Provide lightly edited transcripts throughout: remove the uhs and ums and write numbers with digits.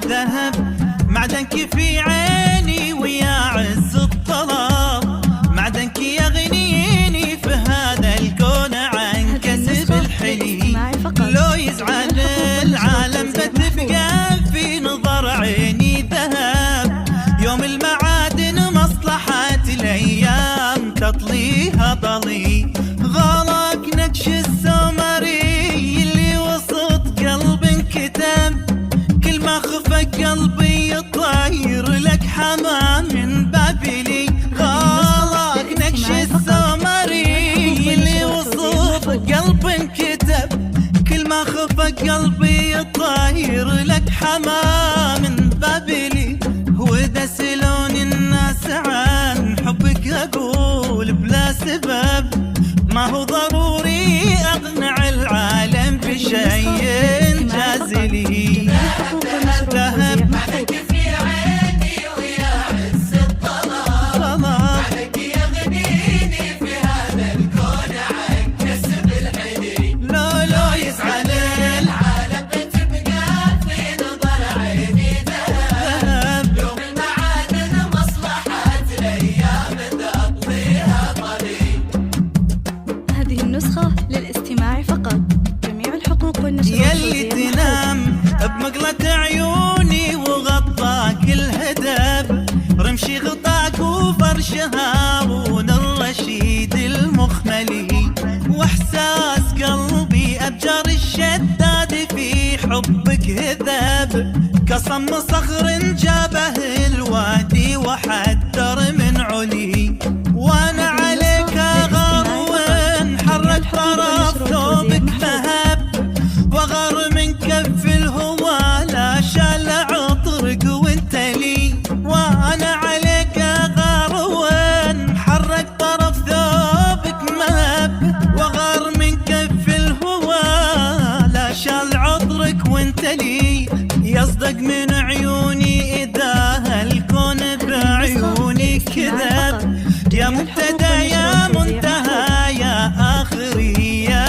ذهب معدنك في عيني ويا عز الطلب، معدنك يغنيني في هذا الكون عن كسب الحلي. لو يزعل العالم بتبقى في نظر عيني ذهب، يوم المعادن مصلحة الأيام تطليها ضلي. غالك نكش السمري اللي وسط قلب انكتب، كل ما خفك قلبي يطير لك حمام من بابلي. غالك نكش السمري اللي وسط قلب انكتب، كل ما خفك قلبي يطير لك حمام من بابلي. وإذا سألوني الناس عن حبك أقول بلا سبب، ما هو ضروري أقنع العالم بشيء جازلي. ذهب معدنك في عيني ويا عز الطلب، معدنك يغنيني في هذا الكون عن كسب الحلي. لو يزعل العالم بتبقى في نظر عيني ذهب، يوم المعادن مصلحة الأيام تقضيها طريق. هذه النسخة للاستماع فقط، جميع الحقوق والنشر يلي تنام بمقلة عيوني وغطاك الهدب، رمشي غطاك وفرشها هارون الرشيد المخملي. واحساس قلبي ابجر الشداد في حبك هذب، كصم صخر جابه الوادي وحدر من علي. وانا عليك غار حرك طرف ثوبك مهب، وغار من كف الهوى لا شال عطرك وانت لي. وانا عليك غار حرك طرف ثوبك مهب، وغار من كف الهوى لا شال عطرك وانت لي. يصدق من عيوني اذا هالكون بعيوني كذب، يا مبتدأ يا منتهى يا آخري يا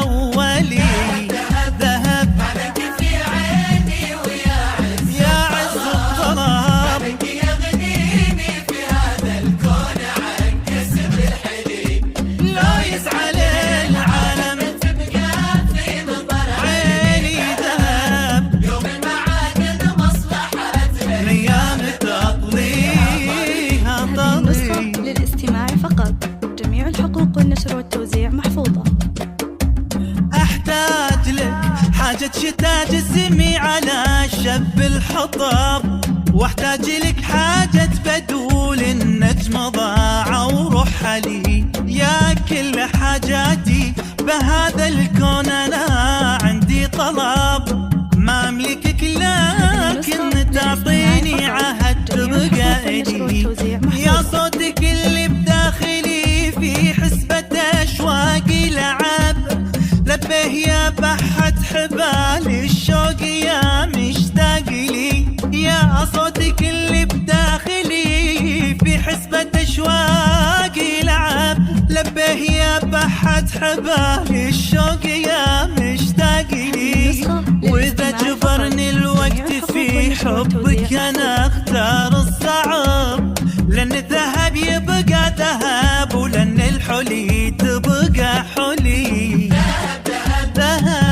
أولي. ذهب معدنك في عيني ويا عز الطلب، معدنك يغنيني في هذا الكون عن كسب الحلي. لو يزعل العالم تبقى في نظر عيني ذهب، يوم المعادن مصلحة الأيام تطليها النسخة طريق. للاستماع فقط، جميع الحقوق والنشر والتوزيع محفوظة. احتاج لك حاجة شتاء جسمي على شب الحطب، واحتاج لك حاجة بدول النجم ضاع ورحلي. يا كل حاجاتي بهذا الكون انا عندي طلب، ما املكك لكن تعطيني عهد تبقى الي. يا صوتك اللي بداخلي في حسبة اشواقي لعب، لبيه يا بحة حبال الشوق يا مشتاق لي. يا صوتك اللي بداخلي في حسبة اشواقي لعب، لبيه يا بحة حبال الشوق يا مشتاق لي. واذا جبرني الوقت في حبك انا اختار الصعب، لان الذهب يبقى ذهب ولان الحلي تبقى حلي. ذهب